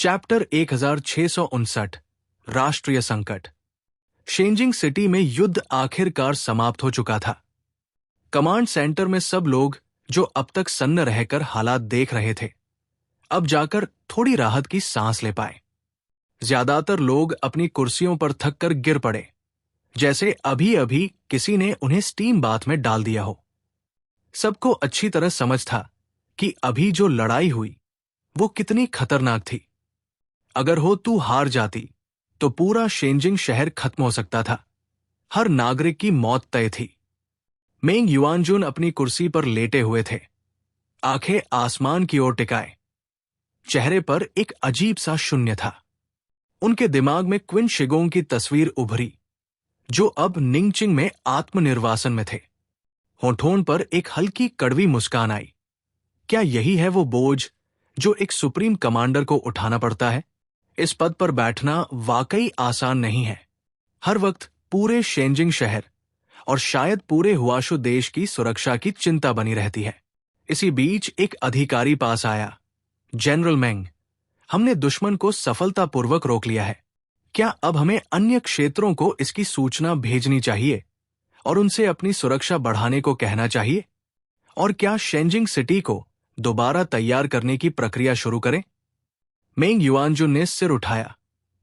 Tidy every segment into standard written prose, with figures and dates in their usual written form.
Chapter 1659 राष्ट्रीय संकट। शेंजिंग city में युद्ध आखिरकार समाप्त हो चुका था। कमांड सेंटर में सब लोग जो अब तक सन्न रहकर हालात देख रहे थे, अब जाकर थोड़ी राहत की सांस ले पाए। ज्यादातर लोग अपनी कुर्सियों पर थक कर गिर पड़े, जैसे अभी अभी किसी ने उन्हें स्टीम बाथ में डाल दिया हो। सबको अच्छी तरह समझ था कि अभी जो लड़ाई हुई वो कितनी खतरनाक थी। अगर हो तू हार जाती तो पूरा शेंजिंग शहर खत्म हो सकता था। हर नागरिक की मौत तय थी। मेंग युआनजुन अपनी कुर्सी पर लेटे हुए थे, आंखें आसमान की ओर टिकाए। चेहरे पर एक अजीब सा शून्य था। उनके दिमाग में क्विन शिगोंग की तस्वीर उभरी, जो अब निंगचिंग में आत्मनिर्वासन में थे। होठों पर एक हल्की कड़वी मुस्कान आई। क्या यही है वो बोझ जो एक सुप्रीम कमांडर को उठाना पड़ता है? इस पद पर बैठना वाकई आसान नहीं है। हर वक्त पूरे शेंजिंग शहर और शायद पूरे हुआशु देश की सुरक्षा की चिंता बनी रहती है। इसी बीच एक अधिकारी पास आया। जनरल मेंग, हमने दुश्मन को सफलतापूर्वक रोक लिया है। क्या अब हमें अन्य क्षेत्रों को इसकी सूचना भेजनी चाहिए और उनसे अपनी सुरक्षा बढ़ाने को कहना चाहिए? और क्या शेंजिंग सिटी को दोबारा तैयार करने की प्रक्रिया शुरू करें? मेंग युआनजुन ने सिर उठाया,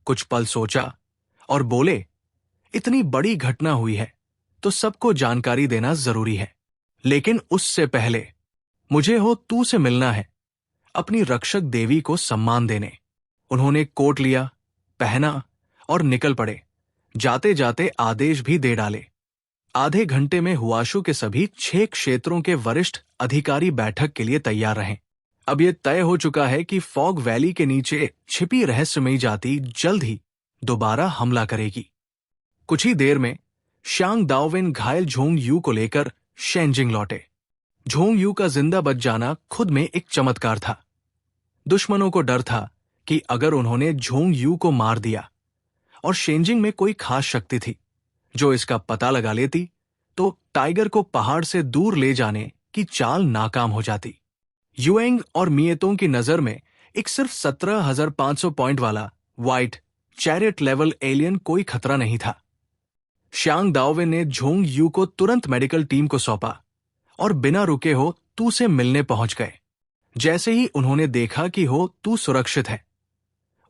कुछ पल सोचा और बोले, इतनी बड़ी घटना हुई है तो सबको जानकारी देना जरूरी है, लेकिन उससे पहले मुझे हो तू से मिलना है, अपनी रक्षक देवी को सम्मान देने। उन्होंने कोट लिया, पहना और निकल पड़े। जाते जाते आदेश भी दे डाले। आधे घंटे में हुआशु के सभी 6 क्षेत्रों के वरिष्ठ अधिकारी बैठक के लिए तैयार रहें। अब यह तय हो चुका है कि फॉग वैली के नीचे छिपी रहस्यमयी जाति जल्द ही दोबारा हमला करेगी। कुछ ही देर में शांग दाओविन घायल झोंग यू को लेकर शेंजिंग लौटे। झोंग यू का जिंदा बच जाना खुद में एक चमत्कार था। दुश्मनों को डर था कि अगर उन्होंने झोंग यू को मार दिया और शेंजिंग में कोई खास शक्ति थी जो इसका पता लगा लेती, तो टाइगर को पहाड़ से दूर ले जाने की चाल नाकाम हो जाती। युएंग और मिएतों की नजर में एक सिर्फ 17,500 पॉइंट वाला व्हाइट चैरियट लेवल एलियन कोई खतरा नहीं था। शांग दाओविन ने झोंग यू को तुरंत मेडिकल टीम को सौंपा और बिना रुके हो तू से मिलने पहुंच गए। जैसे ही उन्होंने देखा कि हो तू सुरक्षित है,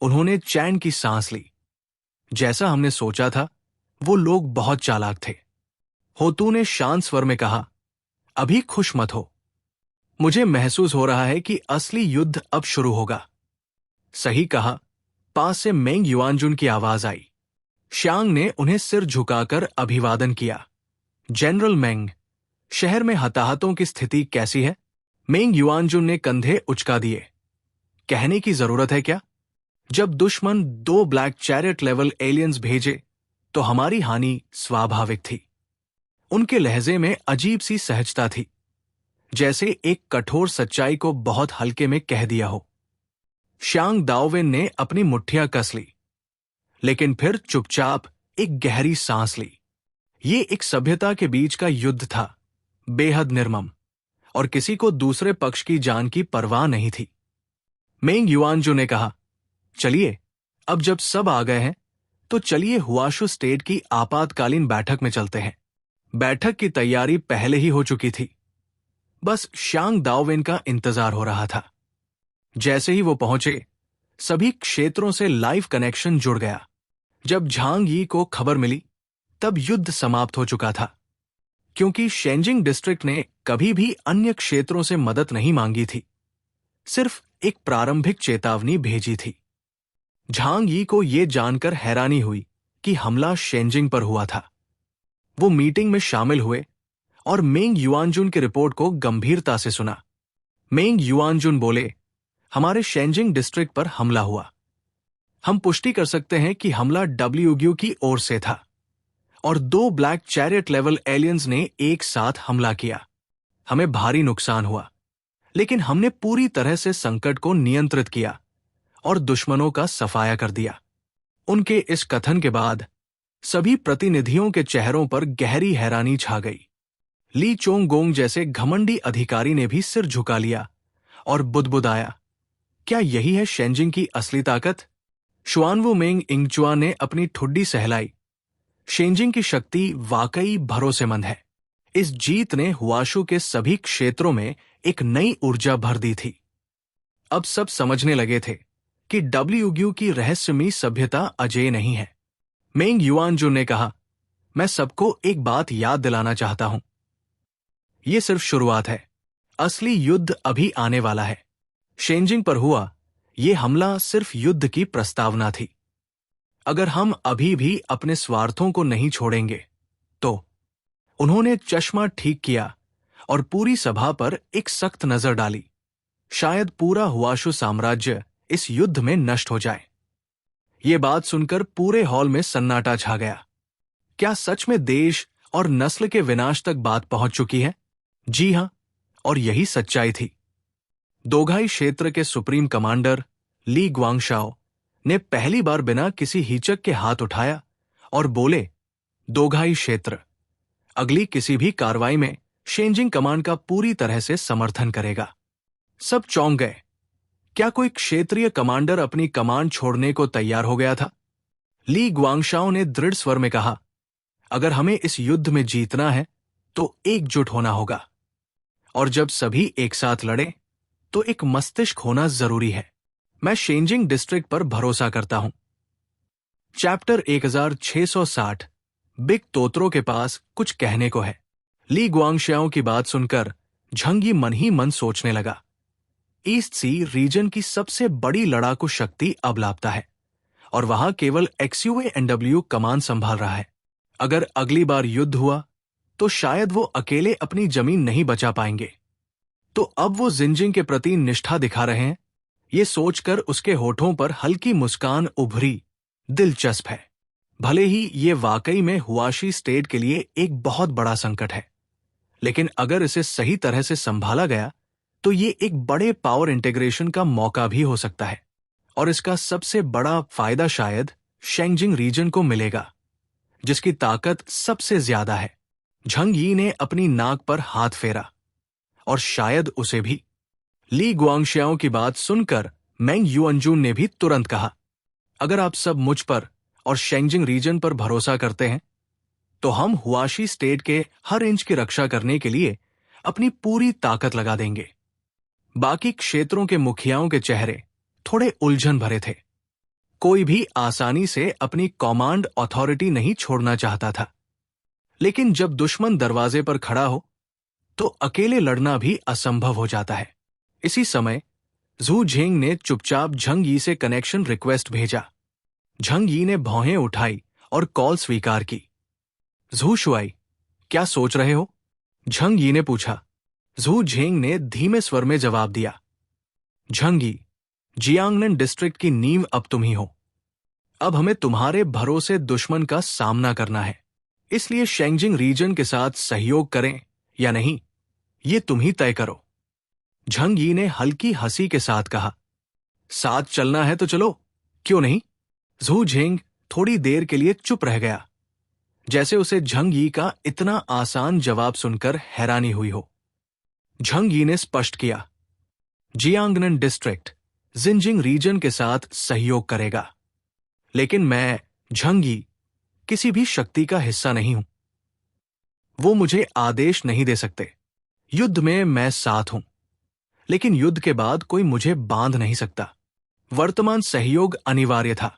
उन्होंने चैन की सांस ली। जैसा हमने सोचा था, वो लोग बहुत चालाक थे। होतू ने शांत स्वर में कहा, अभी खुश मत हो। मुझे महसूस हो रहा है कि असली युद्ध अब शुरू होगा। सही कहा। पास से मेंग युआनजुन की आवाज आई। शांग ने उन्हें सिर झुकाकर अभिवादन किया। जनरल मेंग, शहर में हताहतों की स्थिति कैसी है? मेंग युआनजुन ने कंधे उचका दिए। कहने की जरूरत है क्या? जब दुश्मन 2 ब्लैक चैरियट लेवल एलियंस भेजे तो हमारी हानि स्वाभाविक थी। उनके लहजे में अजीब सी सहजता थी, जैसे एक कठोर सच्चाई को बहुत हल्के में कह दिया हो। शांग दाओविन ने अपनी मुट्ठियां कस ली, लेकिन फिर चुपचाप एक गहरी सांस ली। ये एक सभ्यता के बीच का युद्ध था, बेहद निर्मम, और किसी को दूसरे पक्ष की जान की परवाह नहीं थी। मेंग युआनजू ने कहा, चलिए, अब जब सब आ गए हैं तो चलिए हुआशु स्टेट की आपातकालीन बैठक में चलते हैं। बैठक की तैयारी पहले ही हो चुकी थी, बस शांग दाओविन का इंतजार हो रहा था। जैसे ही वो पहुंचे, सभी क्षेत्रों से लाइव कनेक्शन जुड़ गया। जब झांग यी को खबर मिली, तब युद्ध समाप्त हो चुका था, क्योंकि शेंजिंग डिस्ट्रिक्ट ने कभी भी अन्य क्षेत्रों से मदद नहीं मांगी थी, सिर्फ एक प्रारंभिक चेतावनी भेजी थी। झांग यी को यह जानकर हैरानी हुई कि हमला शेंजिंग पर हुआ था। वो मीटिंग में शामिल हुए और मेंग युआनजुन की रिपोर्ट को गंभीरता से सुना। मेंग युआनजुन बोले, हमारे शेंजिंग डिस्ट्रिक्ट पर हमला हुआ। हम पुष्टि कर सकते हैं कि हमला डब्ल्यूग्यू की ओर से था और 2 ब्लैक चैरियट लेवल एलियंस ने एक साथ हमला किया। हमें भारी नुकसान हुआ, लेकिन हमने पूरी तरह से संकट को नियंत्रित किया और दुश्मनों का सफाया कर दिया। उनके इस कथन के बाद सभी प्रतिनिधियों के चेहरों पर गहरी हैरानी छा गई। ली चोंग गोंग जैसे घमंडी अधिकारी ने भी सिर झुका लिया और बुदबुदाया, क्या यही है शेंजिंग की असली ताकत? शुआनवुमेंग इंगचुआ ने अपनी ठुड्डी सहलाई। शेंजिंग की शक्ति वाकई भरोसेमंद है। इस जीत ने हुआशू के सभी क्षेत्रों में एक नई ऊर्जा भर दी थी। अब सब समझने लगे थे कि डब्ल्यूग्यू की रहस्यमयी सभ्यता अजेय नहीं है। मेंग युआनजू ने कहा, मैं सबको एक बात याद दिलाना चाहता हूं। यह सिर्फ शुरुआत है। असली युद्ध अभी आने वाला है। शेंजिंग पर हुआ यह हमला सिर्फ युद्ध की प्रस्तावना थी। अगर हम अभी भी अपने स्वार्थों को नहीं छोड़ेंगे तो। उन्होंने चश्मा ठीक किया और पूरी सभा पर एक सख्त नजर डाली। शायद पूरा हुआशू साम्राज्य इस युद्ध में नष्ट हो जाए। ये बात सुनकर पूरे हॉल में सन्नाटा छा गया। क्या सच में देश और नस्ल के विनाश तक बात पहुंच चुकी है? जी हां, और यही सच्चाई थी। दोघाई क्षेत्र के सुप्रीम कमांडर ली ग्वांगशाओ ने पहली बार बिना किसी हिचक के हाथ उठाया और बोले, दोघाई क्षेत्र अगली किसी भी कार्रवाई में शेंजिंग कमांड का पूरी तरह से समर्थन करेगा। सब चौंक गए। क्या कोई क्षेत्रीय कमांडर अपनी कमांड छोड़ने को तैयार हो गया था? ली ग्वांगशाओ ने दृढ़ स्वर में कहा, अगर हमें इस युद्ध में जीतना है तो एकजुट होना होगा। और जब सभी एक साथ लड़े तो एक मस्तिष्क होना जरूरी है। मैं शेंजिंग डिस्ट्रिक्ट पर भरोसा करता हूं। चैप्टर 1660 बिग तोत्रो के पास कुछ कहने को है। ली ग्वांगशाओ की बात सुनकर झंगी मन ही मन सोचने लगा। ईस्ट सी रीजन की सबसे बड़ी लड़ाकू शक्ति अब लापता है और वहां केवल XUANW कमान संभाल रहा है। अगर अगली बार युद्ध हुआ तो शायद वो अकेले अपनी जमीन नहीं बचा पाएंगे। तो अब वो जिंजिंग के प्रति निष्ठा दिखा रहे हैं। ये सोचकर उसके होठों पर हल्की मुस्कान उभरी। दिलचस्प है। भले ही ये वाकई में हुआशी स्टेट के लिए एक बहुत बड़ा संकट है, लेकिन अगर इसे सही तरह से संभाला गया तो ये एक बड़े पावर इंटीग्रेशन का मौका भी हो सकता है। और इसका सबसे बड़ा फायदा शायद शेंजिंग रीजन को मिलेगा, जिसकी ताकत सबसे ज्यादा है। झंग यी ने अपनी नाक पर हाथ फेरा, और शायद उसे भी। ली ग्वांगशाओ की बात सुनकर मेंग युआनजून ने भी तुरंत कहा, अगर आप सब मुझ पर और शेंजिंग रीजन पर भरोसा करते हैं तो हम हुआशी स्टेट के हर इंच की रक्षा करने के लिए अपनी पूरी ताकत लगा देंगे। बाकी क्षेत्रों के मुखियाओं के चेहरे थोड़े उलझन भरे थे। कोई भी आसानी से अपनी कमांड अथॉरिटी नहीं छोड़ना चाहता था, लेकिन जब दुश्मन दरवाजे पर खड़ा हो तो अकेले लड़ना भी असंभव हो जाता है। इसी समय जू झेंग ने चुपचाप झंग यी से कनेक्शन रिक्वेस्ट भेजा। झंग यी ने भौहें उठाई और कॉल स्वीकार की। जू शुआई, क्या सोच रहे हो? झंग यी ने पूछा। जू झेंग ने धीमे स्वर में जवाब दिया, झंग यी, जियांगनन डिस्ट्रिक्ट की नींव अब तुम ही हो। अब हमें तुम्हारे भरोसे दुश्मन का सामना करना है, इसलिए शेंजिंग रीजन के साथ सहयोग करें या नहीं, ये तुम ही तय करो। झंग यी ने हल्की हंसी के साथ कहा, साथ चलना है तो चलो, क्यों नहीं? जू झेंग थोड़ी देर के लिए चुप रह गया, जैसे उसे झंग यी का इतना आसान जवाब सुनकर हैरानी हुई हो। झंग यी ने स्पष्ट किया, जियांगनन डिस्ट्रिक्ट जिंजिंग रीजन के साथ सहयोग करेगा, लेकिन मैं झंग यी किसी भी शक्ति का हिस्सा नहीं हूं। वो मुझे आदेश नहीं दे सकते। युद्ध में मैं साथ हूं, लेकिन युद्ध के बाद कोई मुझे बांध नहीं सकता। वर्तमान सहयोग अनिवार्य था।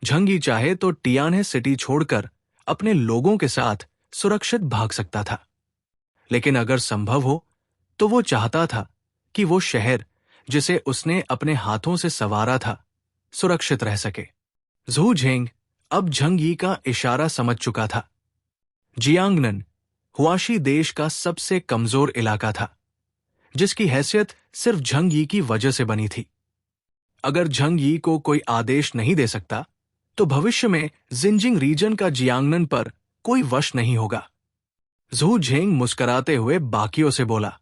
झंग यी चाहे तो टियानहे सिटी छोड़कर अपने लोगों के साथ सुरक्षित भाग सकता था, लेकिन अगर संभव हो तो वो चाहता था कि वो शहर जिसे उसने अपने हाथों से संवारा था सुरक्षित रह सके। जू झेंग अब झंग यी का इशारा समझ चुका था। जियांगनन हुआशी देश का सबसे कमजोर इलाका था, जिसकी हैसियत सिर्फ झंग यी की वजह से बनी थी। अगर झंग यी को कोई आदेश नहीं दे सकता तो भविष्य में जिंजिंग रीजन का जियांगनन पर कोई वश नहीं होगा। जू झेंग मुस्कुराते हुए बाकियों से बोला,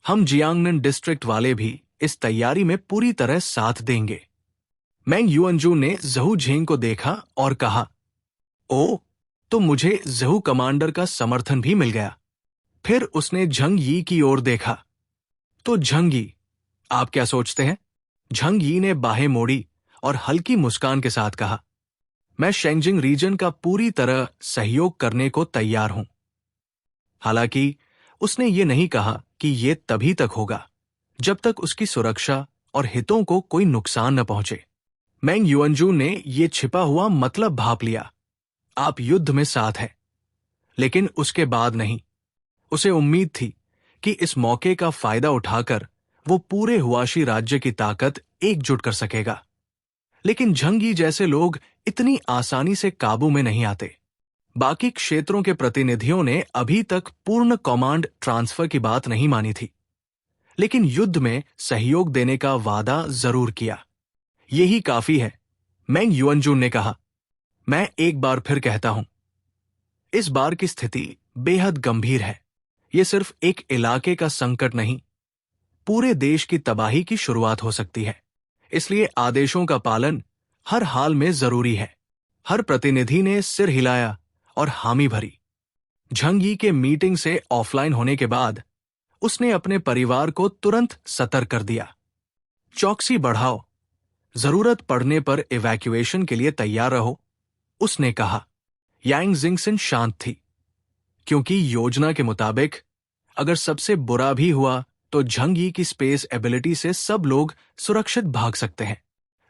हम जियांगनन डिस्ट्रिक्ट वाले भी इस तैयारी में पूरी तरह साथ देंगे। मेंग युआनजू ने जहू झेंग को देखा और कहा, ओ, तो मुझे जहू कमांडर का समर्थन भी मिल गया। फिर उसने झंग यी की ओर देखा, तो झंग यी, आप क्या सोचते हैं? झंग यी ने बाहें मोड़ी और हल्की मुस्कान के साथ कहा, मैं शेंजिंग रीजन का पूरी तरह सहयोग करने को तैयार हूं। हालांकि उसने ये नहीं कहा कि ये तभी तक होगा जब तक उसकी सुरक्षा और हितों को कोई नुकसान न पहुंचे। मैंग युअनजू ने ये छिपा हुआ मतलब भांप लिया, आप युद्ध में साथ हैं, लेकिन उसके बाद नहीं। उसे उम्मीद थी कि इस मौके का फायदा उठाकर वो पूरे हुआशी राज्य की ताकत एकजुट कर सकेगा। लेकिन झंग यी जैसे लोग इतनी आसानी से काबू में नहीं आते। बाकी क्षेत्रों के प्रतिनिधियों ने अभी तक पूर्ण कमांड ट्रांसफर की बात नहीं मानी थी, लेकिन युद्ध में सहयोग देने का वादा जरूर किया। यही काफी है, मैंग युअनजून ने कहा। मैं एक बार फिर कहता हूं, इस बार की स्थिति बेहद गंभीर है। यह सिर्फ एक इलाके का संकट नहीं, पूरे देश की तबाही की शुरुआत हो सकती है। इसलिए आदेशों का पालन हर हाल में जरूरी है। हर प्रतिनिधि ने सिर हिलाया और हामी भरी। झंग यी के मीटिंग से ऑफलाइन होने के बाद उसने अपने परिवार को तुरंत सतर्क कर दिया। चौकसी बढ़ाओ, जरूरत पड़ने पर इवैक्यूएशन के लिए तैयार रहो, उसने कहा। यांग जिंगसन शांत थी, क्योंकि योजना के मुताबिक अगर सबसे बुरा भी हुआ तो झंग यी की स्पेस एबिलिटी से सब लोग सुरक्षित भाग सकते हैं।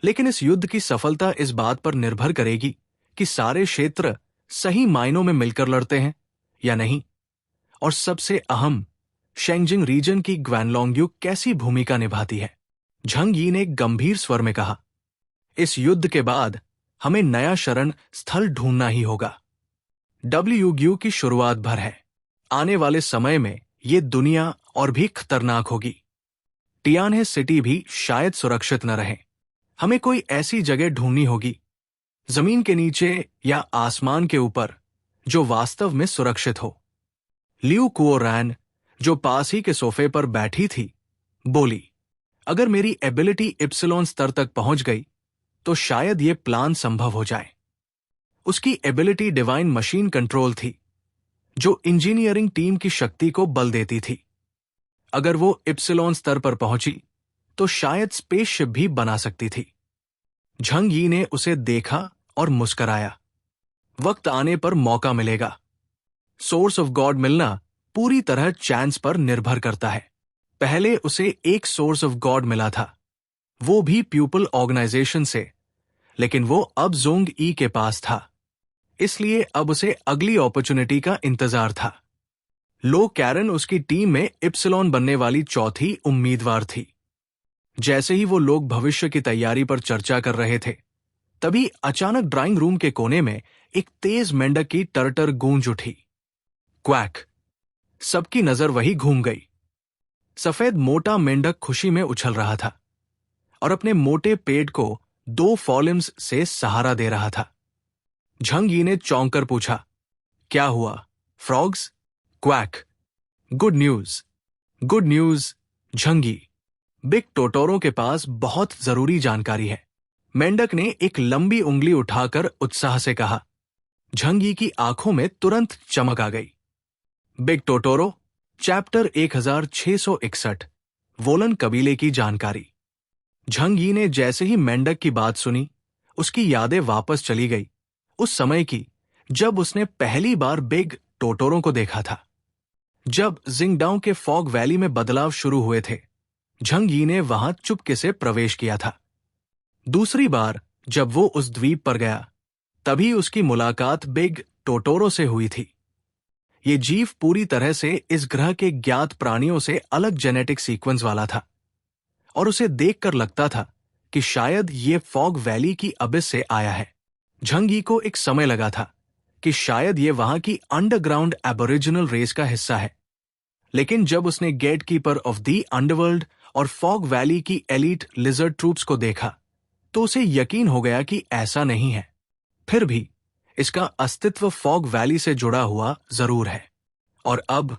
लेकिन इस युद्ध की सफलता इस बात पर निर्भर करेगी कि सारे क्षेत्र सही मायनों में मिलकर लड़ते हैं या नहीं, और सबसे अहम, शेंजिंग रीजन की ग्वानलोंग्यू कैसी भूमिका निभाती है। झंग यी ने गंभीर स्वर में कहा, इस युद्ध के बाद हमें नया शरण स्थल ढूंढना ही होगा। डब्ल्यूग्यू की शुरुआत भर है, आने वाले समय में ये दुनिया और भी खतरनाक होगी। टियानहे सिटी भी शायद सुरक्षित न रहे। हमें कोई ऐसी जगह ढूंढनी होगी, जमीन के नीचे या आसमान के ऊपर, जो वास्तव में सुरक्षित हो। लियू कुओरैन, जो पास ही के सोफे पर बैठी थी, बोली, अगर मेरी एबिलिटी इप्सिलॉन स्तर तक पहुंच गई तो शायद ये प्लान संभव हो जाए। उसकी एबिलिटी डिवाइन मशीन कंट्रोल थी, जो इंजीनियरिंग टीम की शक्ति को बल देती थी। अगर वो इप्सिलॉन स्तर पर पहुंची तो शायद स्पेसशिप भी बना सकती थी। झंग यी ने उसे देखा और मुस्कराया। वक्त आने पर मौका मिलेगा। सोर्स ऑफ गॉड मिलना पूरी तरह चांस पर निर्भर करता है। पहले उसे एक सोर्स ऑफ गॉड मिला था, वो भी प्यूपल ऑर्गेनाइजेशन से, लेकिन वो अब जोंग ई के पास था। इसलिए अब उसे अगली अपॉर्चुनिटी का इंतजार था। लो कैरन उसकी टीम में इप्सिलॉन बनने वाली चौथी उम्मीदवार थी। जैसे ही वो लोग भविष्य की तैयारी पर चर्चा कर रहे थे, तभी अचानक ड्राइंग रूम के कोने में एक तेज मेंढक की टरटर गूंज उठी। क्वैक! सबकी नजर वही घूम गई। सफेद मोटा मेंढक खुशी में उछल रहा था और अपने मोटे पेट को 2 फॉलिम्स से सहारा दे रहा था। झंग यी ने चौंक कर पूछा, क्या हुआ frogs? Quack! Good news, good news झंग यी। बिग टोटोरो के पास बहुत जरूरी जानकारी है। मेंढक ने एक लंबी उंगली उठाकर उत्साह से कहा। झंग यी की आंखों में तुरंत चमक आ गई। बिग टोटोरो, चैप्टर 1661, वोलन कबीले की जानकारी। झंग यी ने जैसे ही मेंढक की बात सुनी, उसकी यादें वापस चली गई उस समय की जब उसने पहली बार बिग टोटोरो को देखा था। जब जिंगडाओ के फॉग वैली में बदलाव शुरू हुए थे, झंग यी ने वहां चुपके से प्रवेश किया था। दूसरी बार जब वो उस द्वीप पर गया, तभी उसकी मुलाकात बिग टोटोरो से हुई थी। ये जीव पूरी तरह से इस ग्रह के ज्ञात प्राणियों से अलग जेनेटिक सीक्वेंस वाला था, और उसे देखकर लगता था कि शायद ये फॉग वैली की अबिस से आया है। झंग यी को एक समय लगा था कि शायद ये वहां की अंडरग्राउंड एबोरिजिनल रेस का हिस्सा है, लेकिन जब उसने गेटकीपर ऑफ द अंडरवर्ल्ड और फॉग वैली की एलीट लिजर्ड ट्रूप्स को देखा, तो उसे यकीन हो गया कि ऐसा नहीं है। फिर भी इसका अस्तित्व फॉग वैली से जुड़ा हुआ जरूर है। और अब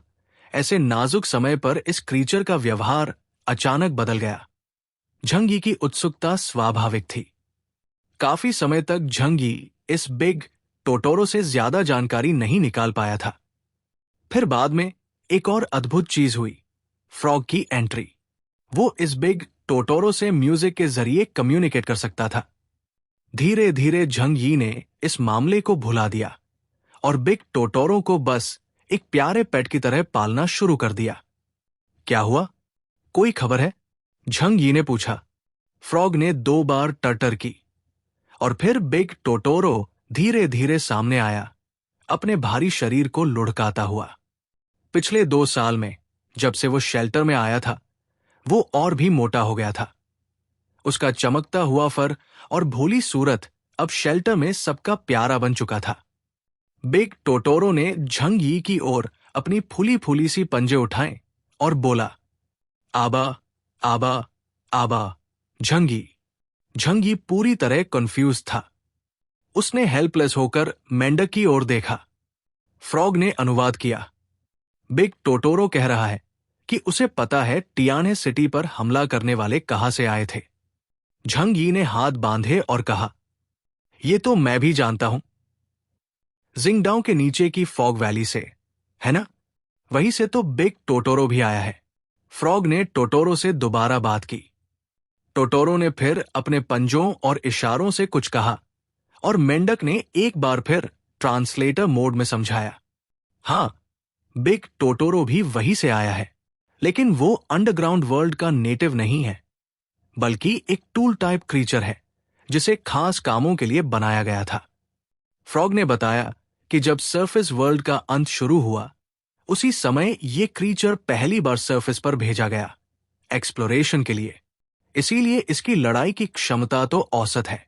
ऐसे नाजुक समय पर इस क्रीचर का व्यवहार अचानक बदल गया। झंग यी की उत्सुकता स्वाभाविक थी। काफी समय तक झंग यी इस बिग टोटोरो से ज्यादा जानकारी नहीं निकाल पाया था। फिर बाद में एक और अद्भुत चीज हुई, फ्रॉग की एंट्री। वो इस बिग टोटोरो से म्यूजिक के जरिए कम्युनिकेट कर सकता था। धीरे धीरे झंग यी ने इस मामले को भुला दिया और बिग टोटोरो को बस एक प्यारे पेट की तरह पालना शुरू कर दिया। क्या हुआ? कोई खबर है? झंग यी ने पूछा। फ्रॉग ने 2 बार टर्टर की और फिर बिग टोटोरो धीरे धीरे सामने आया, अपने भारी शरीर को लुढ़काता हुआ। पिछले 2 साल में जब से वो शेल्टर में आया था, वो और भी मोटा हो गया था। उसका चमकता हुआ फर और भोली सूरत अब शेल्टर में सबका प्यारा बन चुका था। बिग टोटोरो ने झंग यी की ओर अपनी फूली फूली सी पंजे उठाए और बोला, आबा आबा आबा। झंग यी पूरी तरह कंफ्यूज था। उसने हेल्पलेस होकर मेंढक की ओर देखा। फ्रॉग ने अनुवाद किया, बिग टोटोरो कह रहा है कि उसे पता है टियाने सिटी पर हमला करने वाले कहां से आए थे। झंग यी ने हाथ बांधे और कहा, ये तो मैं भी जानता हूं। जिंगडाओ के नीचे की फॉग वैली से, है ना? वहीं से तो बिग टोटोरो भी आया है। फ्रॉग ने टोटोरो से दोबारा बात की। टोटोरो ने फिर अपने पंजों और इशारों से कुछ कहा और मेंढक ने एक बार फिर ट्रांसलेटर मोड में समझाया। हां, बिग टोटोरो भी वहीं से आया है, लेकिन वो अंडरग्राउंड वर्ल्ड का नेटिव नहीं है, बल्कि एक टूल टाइप क्रीचर है जिसे खास कामों के लिए बनाया गया था। फ्रॉग ने बताया कि जब सरफेस वर्ल्ड का अंत शुरू हुआ, उसी समय ये क्रीचर पहली बार सरफेस पर भेजा गया, एक्सप्लोरेशन के लिए। इसीलिए इसकी लड़ाई की क्षमता तो औसत है,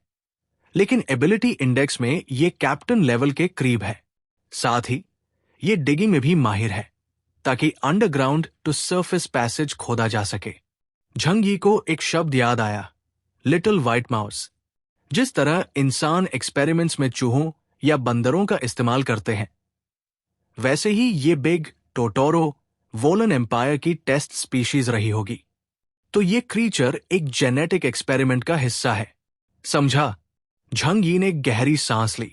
लेकिन एबिलिटी इंडेक्स में ये कैप्टन लेवल के करीब है। साथ ही ये डिगिंग में भी माहिर है, ताकि अंडरग्राउंड टू सरफेस पैसेज खोदा जा सके। झंग यी को एक शब्द याद आया, लिटिल व्हाइट माउस। जिस तरह इंसान एक्सपेरिमेंट्स में चूहों या बंदरों का इस्तेमाल करते हैं, वैसे ही ये बिग टोटोरो वोलन एम्पायर की टेस्ट स्पीशीज रही होगी। तो ये क्रीचर एक जेनेटिक एक्सपेरिमेंट का हिस्सा है, समझा? झंग यी ने गहरी सांस ली।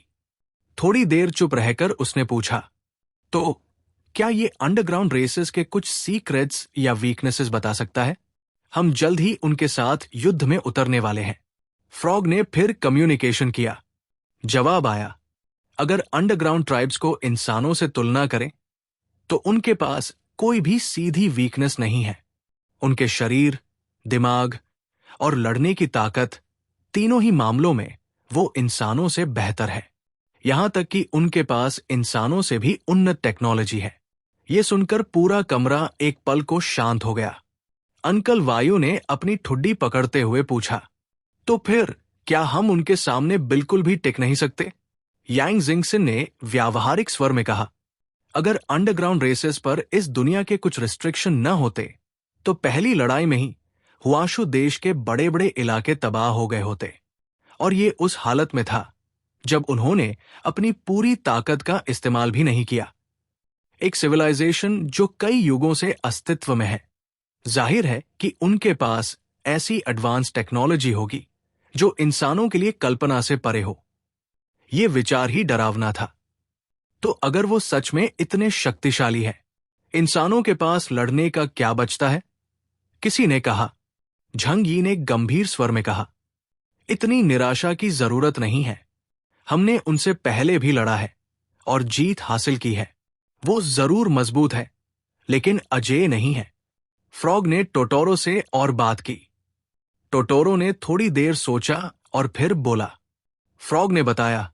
थोड़ी देर चुप रहकर उसने पूछा, तो क्या ये अंडरग्राउंड रेसेस के कुछ सीक्रेट्स या वीकनेसेस बता सकता है? हम जल्द ही उनके साथ युद्ध में उतरने वाले हैं। फ्रॉग ने फिर कम्युनिकेशन किया। जवाब आया, अगर अंडरग्राउंड ट्राइब्स को इंसानों से तुलना करें, तो उनके पास कोई भी सीधी वीकनेस नहीं है। उनके शरीर, दिमाग और लड़ने की ताकत, तीनों ही मामलों में वो इंसानों से बेहतर है। यहां तक कि उनके पास इंसानों से भी उन्नत टेक्नोलॉजी है। ये सुनकर पूरा कमरा एक पल को शांत हो गया। अंकल वायु ने अपनी ठुड्डी पकड़ते हुए पूछा, तो फिर क्या हम उनके सामने बिल्कुल भी टिक नहीं सकते? यांग जिंगसिन ने व्यावहारिक स्वर में कहा, अगर अंडरग्राउंड रेसेस पर इस दुनिया के कुछ रिस्ट्रिक्शन न होते, तो पहली लड़ाई में ही हुआशु देश के बड़े बड़े इलाके तबाह हो गए होते। और ये उस हालत में था जब उन्होंने अपनी पूरी ताकत का इस्तेमाल भी नहीं किया। एक सिविलाइजेशन जो कई युगों से अस्तित्व में है, जाहिर है कि उनके पास ऐसी एडवांस टेक्नोलॉजी होगी जो इंसानों के लिए कल्पना से परे हो। यह विचार ही डरावना था। तो अगर वो सच में इतने शक्तिशाली है, इंसानों के पास लड़ने का क्या बचता है? किसी ने कहा। झंग यी ने गंभीर स्वर में कहा, इतनी निराशा की जरूरत नहीं है। हमने उनसे पहले भी लड़ा है और जीत हासिल की है। वो जरूर मजबूत है, लेकिन अजेय नहीं है। फ्रॉग ने टोटोरो से और बात की। टोटोरो ने थोड़ी देर सोचा और फिर बोला। फ्रॉग ने बताया,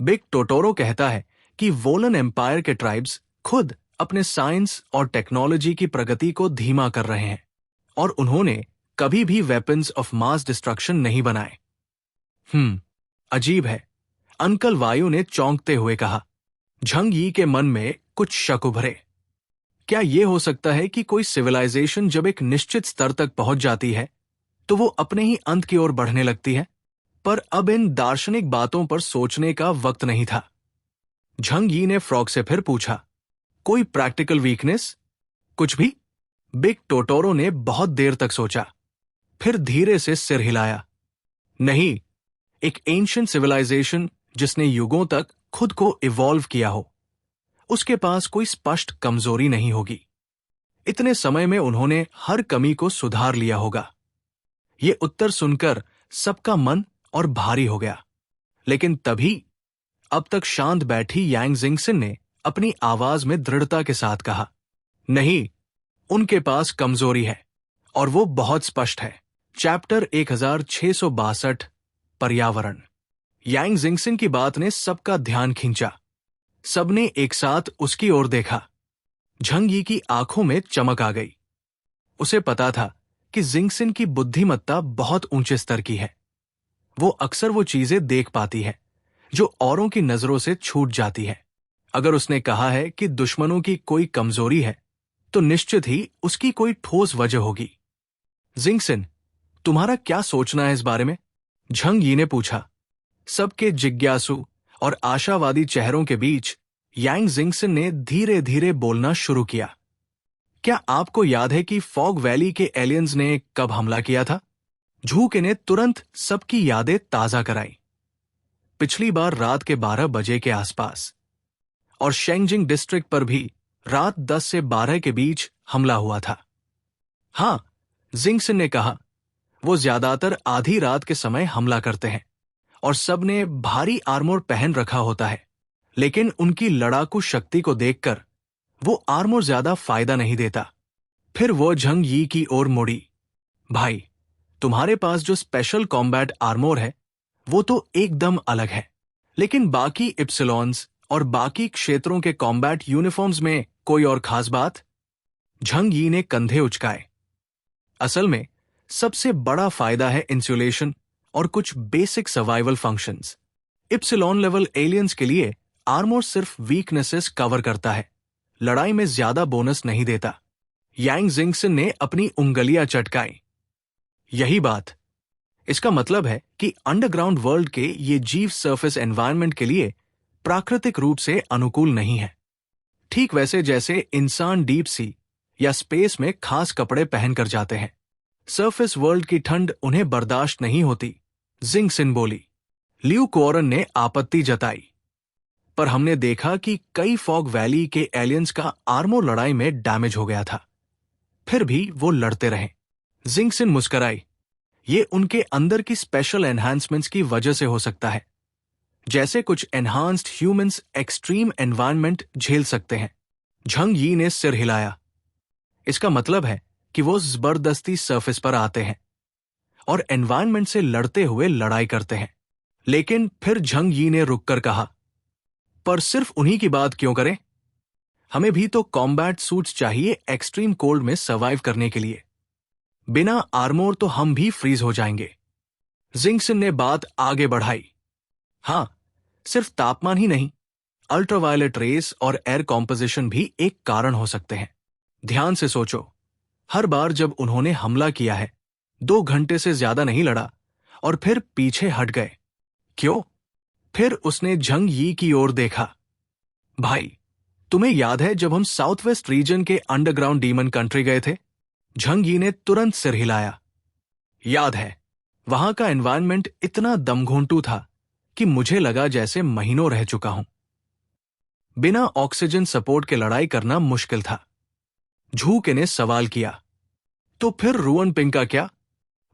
बिग टोटोरो कहता है कि वोलन एम्पायर के ट्राइब्स खुद अपने साइंस और टेक्नोलॉजी की प्रगति को धीमा कर रहे हैं और उन्होंने कभी भी वेपन्स ऑफ मास डिस्ट्रक्शन नहीं बनाए। अजीब है, अंकल वायु ने चौंकते हुए कहा। झंग यी के मन में कुछ शक उभरे। क्या यह हो सकता है कि कोई सिविलाइजेशन जब एक निश्चित स्तर तक पहुंच जाती है तो वो अपने ही अंत की ओर बढ़ने लगती है? पर अब इन दार्शनिक बातों पर सोचने का वक्त नहीं था। झंग यी ने फ्रॉग से फिर पूछा, कोई प्रैक्टिकल वीकनेस? कुछ भी? बिग टोटोरो ने बहुत देर तक सोचा, फिर धीरे से सिर हिलाया। नहीं, एक एंशिएंट सिविलाइजेशन जिसने युगों तक खुद को इवॉल्व किया हो, उसके पास कोई स्पष्ट कमजोरी नहीं होगी। इतने समय में उन्होंने हर कमी को सुधार लिया होगा। ये उत्तर सुनकर सबका मन और भारी हो गया। लेकिन तभी अब तक शांत बैठी यांग जिंगसिन ने अपनी आवाज में दृढ़ता के साथ कहा, नहीं, उनके पास कमजोरी है और वो बहुत स्पष्ट है। चैप्टर 1662 पर्यावरण। यांग जिंगसिन की बात ने सबका ध्यान खींचा। सबने एक साथ उसकी ओर देखा। झंग यी की आंखों में चमक आ गई। उसे पता था कि जिंगसिन की बुद्धिमत्ता बहुत ऊंचे स्तर की है। वो अक्सर वो चीजें देख पाती है जो औरों की नजरों से छूट जाती है। अगर उसने कहा है कि दुश्मनों की कोई कमजोरी है, तो निश्चित ही उसकी कोई ठोस वजह होगी। जिंगसिन, तुम्हारा क्या सोचना है इस बारे में? झंग यी ने पूछा। सबके जिज्ञासु और आशावादी चेहरों के बीच यांग जिंगसिन ने धीरे धीरे बोलना शुरू किया। क्या आपको याद है कि फॉग वैली के एलियंस ने कब हमला किया था? झूके ने तुरंत सबकी यादें ताजा कराई। पिछली बार रात के 12 बजे के आसपास, और शेंगजिंग डिस्ट्रिक्ट पर भी रात 10 से 12 के बीच हमला हुआ था। हां, जिंगसिन ने कहा, वो ज्यादातर आधी रात के समय हमला करते हैं और सबने भारी आर्मोर पहन रखा होता है, लेकिन उनकी लड़ाकू शक्ति को देखकर वो आर्मोर ज्यादा फायदा नहीं देता। फिर वो झंग यी की ओर मुड़ी। भाई, तुम्हारे पास जो स्पेशल कॉम्बैट आर्मोर है वो तो एकदम अलग है, लेकिन बाकी इप्सिलॉन्स और बाकी क्षेत्रों के कॉम्बैट यूनिफॉर्म्स में कोई और खास बात? झंग यी ने कंधे उचकाए। असल में सबसे बड़ा फायदा है इंसुलेशन और कुछ basic survival functions. Epsilon level aliens के लिए आर्मोर सिर्फ वीकनेसेस कवर करता है, लड़ाई में ज्यादा बोनस नहीं देता। यांग जिंगसिन ने अपनी उंगलियां चटकाई। यही बात। इसका मतलब है कि अंडरग्राउंड वर्ल्ड के ये जीव सरफेस एनवायरनमेंट के लिए प्राकृतिक रूप से अनुकूल नहीं है। ठीक वैसे जैसे इंसान डीप सी या स्पेस में खास कपड़े पहनकर जाते हैं। सरफेस वर्ल्ड की ठंड उन्हें बर्दाश्त नहीं होती, जिंगसिन बोली। लियू कोरन ने आपत्ति जताई। पर हमने देखा कि कई फॉग वैली के एलियंस का आर्मोर लड़ाई में डैमेज हो गया था, फिर भी वो लड़ते रहे। जिंगसिन मुस्कराई। ये उनके अंदर की स्पेशल एनहांसमेंट्स की वजह से हो सकता है, जैसे कुछ एनहांस्ड ह्यूमंस एक्सट्रीम एनवायरनमेंट झेल सकते हैं। झंग यी ने सिर हिलाया। इसका मतलब है कि वो जबरदस्ती सरफेस पर आते हैं और एनवायरनमेंट से लड़ते हुए लड़ाई करते हैं। लेकिन फिर झंग यी ने रुककर कहा, पर सिर्फ उन्हीं की बात क्यों करें? हमें भी तो कॉम्बैट सूट्स चाहिए एक्सट्रीम कोल्ड में सर्वाइव करने के लिए। बिना आर्मोर तो हम भी फ्रीज हो जाएंगे। जिंगसिन ने बात आगे बढ़ाई। हां, सिर्फ तापमान ही नहीं, अल्ट्रावायलेट रेस और एयर कॉम्पोजिशन भी एक कारण हो सकते हैं। ध्यान से सोचो, हर बार जब उन्होंने हमला किया है 2 घंटे से ज्यादा नहीं लड़ा और फिर पीछे हट गए। क्यों? फिर उसने झंग यी की ओर देखा। भाई, तुम्हें याद है जब हम साउथ वेस्ट रीजन के अंडरग्राउंड डीमन कंट्री गए थे? झंग यी ने तुरंत सिर हिलाया। याद है, वहां का एनवायरनमेंट इतना दमघोंटू था कि मुझे लगा जैसे महीनों रह चुका हूं। बिना ऑक्सीजन सपोर्ट के लड़ाई करना मुश्किल था। झूके ने सवाल किया, तो फिर रुअन पिंग का क्या?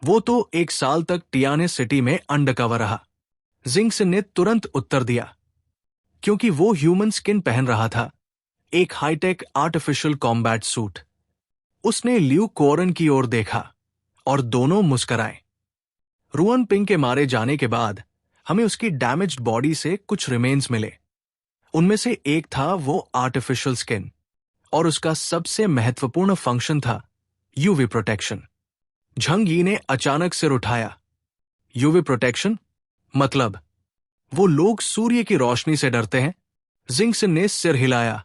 वो तो 1 साल तक टियाने सिटी में अंडरकवर रहा। जिंगसिन ने तुरंत उत्तर दिया, क्योंकि वो ह्यूमन स्किन पहन रहा था, एक हाईटेक आर्टिफिशियल कॉम्बैट सूट। उसने लियू कोरन की ओर देखा और दोनों मुस्कराए। रुअन पिंग के मारे जाने के बाद हमें उसकी डैमेज्ड बॉडी से कुछ रिमेन्स मिले। उनमें से एक था वो आर्टिफिशियल स्किन, और उसका सबसे महत्वपूर्ण फंक्शन था यूवी प्रोटेक्शन। झंग यी ने अचानक सिर उठाया। UV protection? मतलब वो लोग सूर्य की रोशनी से डरते हैं? जिंगसिन ने सिर हिलाया।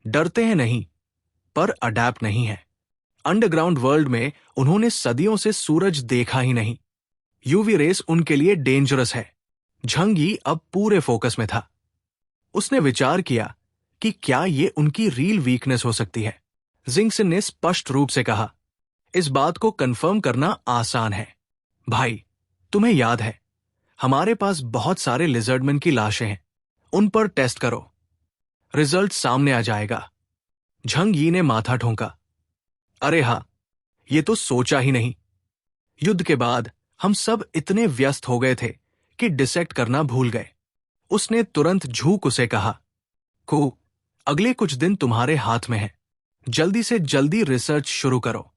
डरते हैं नहीं, पर अडैप्ट नहीं है। अंडरग्राउंड वर्ल्ड में उन्होंने सदियों से सूरज देखा ही नहीं। यूवी रेस उनके लिए डेंजरस है। झंग यी अब पूरे फोकस में था। उसने विचार किया कि क्या ये उनकी रील वीकनेस हो सकती है। जिंगसिन ने स्पष्ट रूप से कहा, इस बात को कंफर्म करना आसान है। भाई, तुम्हें याद है, हमारे पास बहुत सारे लिजर्डमैन की लाशें हैं। उन पर टेस्ट करो, रिजल्ट सामने आ जाएगा। झंग यी ने माथा ठोंका। अरे हाँ, ये तो सोचा ही नहीं। युद्ध के बाद हम सब इतने व्यस्त हो गए थे कि डिसेक्ट करना भूल गए। उसने तुरंत झूक उसे कहा, कू, अगले कुछ दिन तुम्हारे हाथ में है, जल्दी से जल्दी रिसर्च शुरू करो।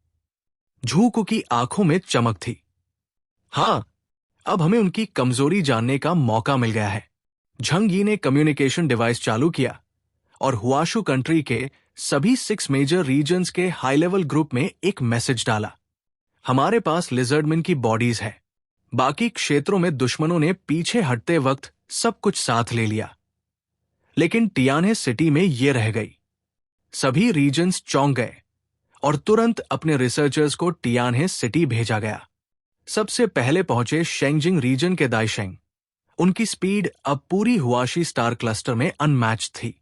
झूकू की आंखों में चमक थी। हाँ, अब हमें उनकी कमजोरी जानने का मौका मिल गया है। झंगी ने कम्युनिकेशन डिवाइस चालू किया और हुआशु कंट्री के सभी 6 मेजर रीजन्स के हाई लेवल ग्रुप में एक मैसेज डाला। हमारे पास लिजर्डमैन की बॉडीज है। बाकी क्षेत्रों में दुश्मनों ने पीछे हटते वक्त सब कुछ साथ ले लिया, लेकिन टियान्हे सिटी में ये रह गई। सभी रीजन्स चौंक गए और तुरंत अपने रिसर्चर्स को टियान्हे सिटी भेजा गया। सबसे पहले पहुंचे शेंगजिंग रीजन के दाइशेंग। उनकी स्पीड अब पूरी हुआशी स्टार क्लस्टर में अनमैच्ड थी।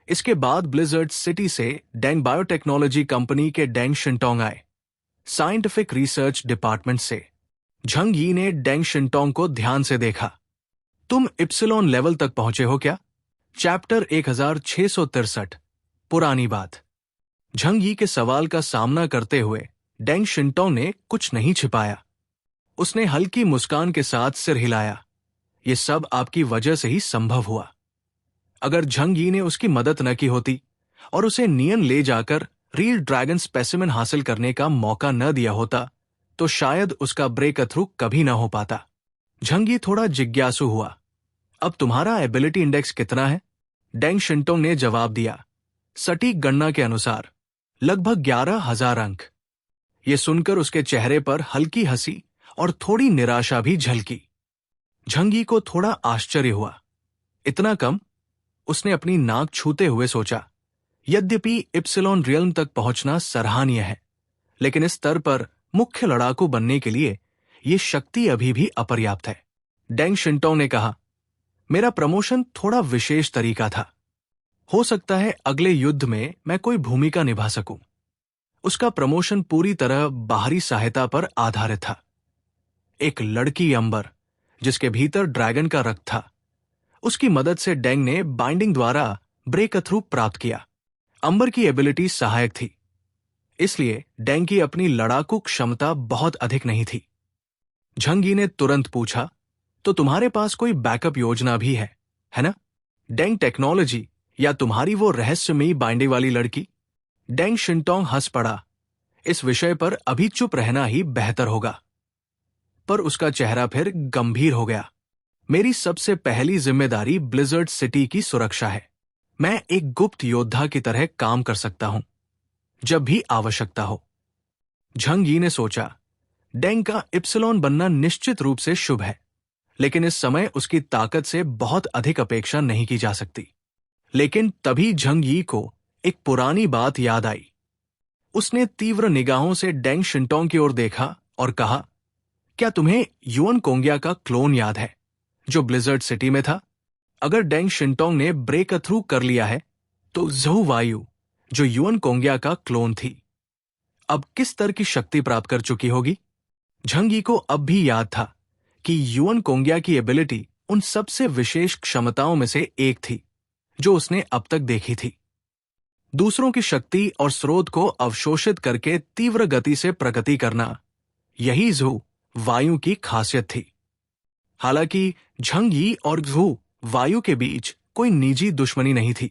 इसके बाद ब्लिजर्ड सिटी से डेंग बायोटेक्नोलॉजी कंपनी के डेंग शिंटोंग आए, साइंटिफिक रिसर्च डिपार्टमेंट से। झंग यी ने डेंग शिंटोंग को ध्यान से देखा। तुम इप्सिलॉन लेवल तक पहुंचे हो क्या? चैप्टर 1663, पुरानी बात। झंग यी के सवाल का सामना करते हुए डेंग शिंटोंग ने कुछ नहीं छिपाया। उसने हल्की मुस्कान के साथ सिर हिलाया। ये सब आपकी वजह से ही संभव हुआ। अगर झंग यी ने उसकी मदद न की होती और उसे नियन ले जाकर रियल ड्रैगन स्पेसिमेन हासिल करने का मौका न दिया होता, तो शायद उसका ब्रेक थ्रू कभी न हो पाता। झंग यी थोड़ा जिज्ञासु हुआ। अब तुम्हारा एबिलिटी इंडेक्स कितना है? डेंग शिंटोंग ने जवाब दिया, सटीक गणना के अनुसार लगभग 11,000 अंक। ये सुनकर उसके चेहरे पर हल्की हंसी और थोड़ी निराशा भी झलकी। झंग यी को थोड़ा आश्चर्य हुआ। इतना कम? उसने अपनी नाक छूते हुए सोचा। यद्यपि इप्सिलॉन रियल्म तक पहुंचना सराहनीय है, लेकिन इस स्तर पर मुख्य लड़ाकू बनने के लिए यह शक्ति अभी भी अपर्याप्त है। डेंग शिंटोंग ने कहा, मेरा प्रमोशन थोड़ा विशेष तरीका था। हो सकता है अगले युद्ध में मैं कोई भूमिका निभा सकूं। उसका प्रमोशन पूरी तरह बाहरी सहायता पर आधारित था। एक लड़की अंबर, जिसके भीतर ड्रैगन का रक्त था, उसकी मदद से डेंग ने बाइंडिंग द्वारा ब्रेक थ्रू प्राप्त किया। अंबर की एबिलिटी सहायक थी, इसलिए डेंग की अपनी लड़ाकू क्षमता बहुत अधिक नहीं थी। झंग यी ने तुरंत पूछा, तो तुम्हारे पास कोई बैकअप योजना भी है ना? डेंग टेक्नोलॉजी या तुम्हारी वो रहस्यमयी बाइंडिंग वाली लड़की? डेंग शिंटोंग हंस पड़ा। इस विषय पर अभी चुप रहना ही बेहतर होगा। पर उसका चेहरा फिर गंभीर हो गया। मेरी सबसे पहली जिम्मेदारी ब्लिजर्ड सिटी की सुरक्षा है। मैं एक गुप्त योद्धा की तरह काम कर सकता हूं, जब भी आवश्यकता हो। झंग यी ने सोचा, डेंग का इप्सिलॉन बनना निश्चित रूप से शुभ है, लेकिन इस समय उसकी ताकत से बहुत अधिक अपेक्षा नहीं की जा सकती। लेकिन तभी झंग यी को एक पुरानी बात याद आई। उसने तीव्र निगाहों से डेंग शिंटोंग की ओर देखा और कहा, क्या तुम्हें युअन कोंग्या का क्लोन याद है, जो ब्लिजर्ड सिटी में था? अगर डेंग शिंटोंग ने ब्रेक थ्रू कर लिया है, तो ज़हू वायु, जो युअन कोंग्या का क्लोन थी, अब किस स्तर की शक्ति प्राप्त कर चुकी होगी? झंग यी को अब भी याद था कि युअन कोंग्या की एबिलिटी उन सबसे विशेष क्षमताओं में से एक थी जो उसने अब तक देखी थी। दूसरों की शक्ति और स्रोत को अवशोषित करके तीव्र गति से प्रगति करना, यही ज़हू वायु की खासियत थी। हालांकि झंग यी और ज़हू वायु के बीच कोई निजी दुश्मनी नहीं थी,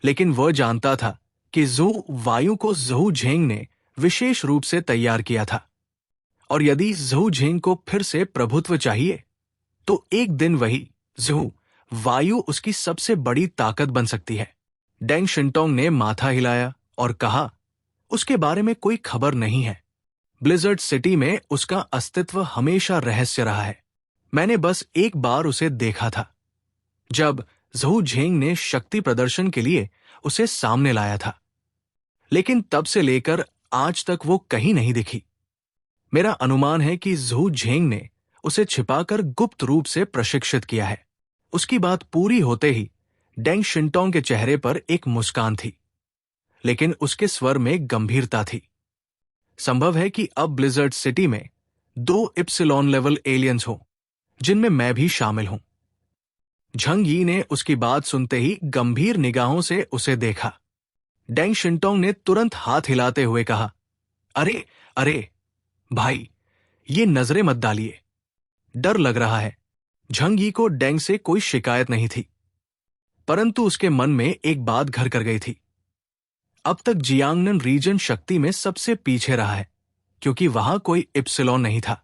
लेकिन वह जानता था कि ज़हू वायु को ज़हू झेंग ने विशेष रूप से तैयार किया था, और यदि ज़हू झेंग को फिर से प्रभुत्व चाहिए, तो एक दिन वही ज़हू वायु उसकी सबसे बड़ी ताकत बन सकती है। डेंग शिंटोंग ने माथा हिलाया और कहा, उसके बारे में कोई खबर नहीं है। ब्लिजर्ड सिटी में उसका अस्तित्व हमेशा रहस्य रहा है। मैंने बस एक बार उसे देखा था, जब ज़हू झेंग ने शक्ति प्रदर्शन के लिए उसे सामने लाया था, लेकिन तब से लेकर आज तक वो कहीं नहीं दिखी। मेरा अनुमान है कि ज़हू झेंग ने उसे छिपाकर गुप्त रूप से प्रशिक्षित किया है। उसकी बात पूरी होते ही डेंग शिंटोंग के चेहरे पर एक मुस्कान थी, लेकिन उसके स्वर में गंभीरता थी। संभव है कि अब ब्लिजर्ड सिटी में 2 इप्सिलॉन लेवल एलियंस हो, जिनमें मैं भी शामिल हूं। झंग यी ने उसकी बात सुनते ही गंभीर निगाहों से उसे देखा। डेंग शिंटोंग ने तुरंत हाथ हिलाते हुए कहा, अरे अरे भाई, ये नजरें मत डालिए, डर लग रहा है। झंगी को डेंग से कोई शिकायत नहीं थी, परंतु उसके मन में एक बात घर कर गई थी। अब तक जियांगनन रीजन शक्ति में सबसे पीछे रहा है, क्योंकि वहां कोई इप्सिलॉन नहीं था।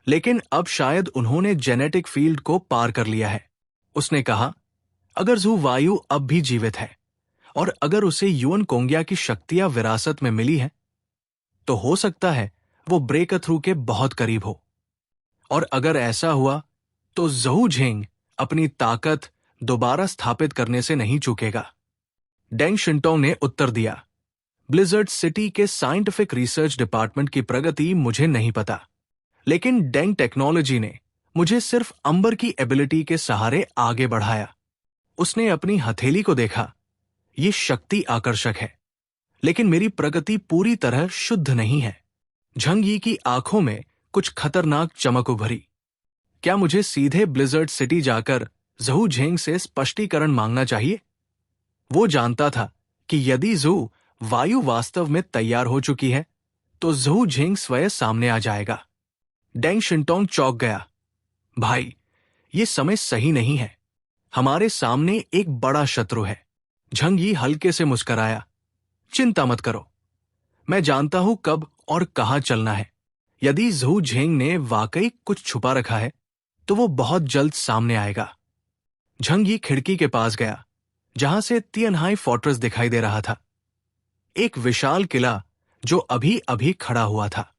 लेकिन अब शायद उन्होंने जेनेटिक फील्ड को पार कर लिया है। उसने कहा, अगर जू वायु अब भी जीवित है और अगर उसे युएन कोंग्या की शक्तियां विरासत में मिली हैं, तो हो सकता है वो ब्रेक थ्रू के बहुत करीब हो। और अगर ऐसा हुआ तो जहू झेंग अपनी ताकत दोबारा स्थापित करने से नहीं चूकेगा। डेंग शिंटोंग ने उत्तर दिया, ब्लिजर्ड सिटी के साइंटिफिक रिसर्च डिपार्टमेंट की प्रगति मुझे नहीं पता, लेकिन डेंग टेक्नोलॉजी ने मुझे सिर्फ अंबर की एबिलिटी के सहारे आगे बढ़ाया। उसने अपनी हथेली को देखा, ये शक्ति आकर्षक है, लेकिन मेरी प्रगति पूरी तरह शुद्ध नहीं है। झंगी की आंखों में कुछ खतरनाक चमक उभरी। क्या मुझे सीधे ब्लिजर्ड सिटी जाकर जहू झेंग से स्पष्टीकरण मांगना चाहिए? वो जानता था कि यदि जू वायु वास्तव में तैयार हो चुकी है तो जहू झेंग स्वयं सामने आ जाएगा। डेंग शिंटोंग चौंक गया। भाई, ये समय सही नहीं है। हमारे सामने एक बड़ा शत्रु है। झंगी हल्के से मुस्कराया। चिंता मत करो, मैं जानता हूं कब और कहां चलना है। यदि जहू झेंग ने वाकई कुछ छुपा रखा है तो वो बहुत जल्द सामने आएगा। झंगी खिड़की के पास गया, जहां से तियनहाई फोर्ट्रेस दिखाई दे रहा था, एक विशाल किला जो अभी अभी खड़ा हुआ था।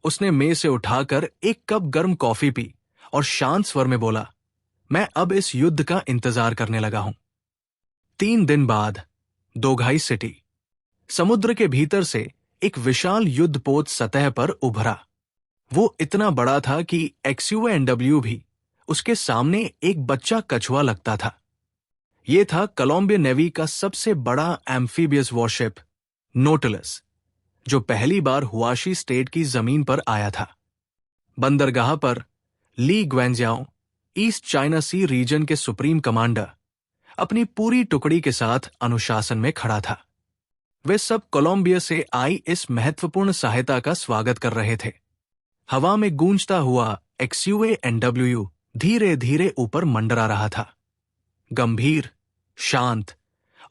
उसने मेज से उठाकर एक कप गर्म कॉफी पी और शांत स्वर में बोला, मैं अब इस युद्ध का इंतजार करने लगा हूं। 3 दिन बाद दोघाई सिटी। समुद्र के भीतर से एक विशाल युद्धपोत सतह पर उभरा। वो इतना बड़ा था कि XUNW भी उसके सामने एक बच्चा कछुआ लगता था। ये था कोलंबिया नेवी का सबसे बड़ा एम्फीबियस वॉरशिप नोटिलस, जो पहली बार हुआशी स्टेट की जमीन पर आया था। बंदरगाह पर ली ग्वेंजियाओ, ईस्ट चाइना सी रीजन के सुप्रीम कमांडर, अपनी पूरी टुकड़ी के साथ अनुशासन में खड़ा था। वे सब कोलंबिया से आई इस महत्वपूर्ण सहायता का स्वागत कर रहे थे। हवा में गूंजता हुआ XUANW धीरे धीरे ऊपर मंडरा रहा था, गंभीर, शांत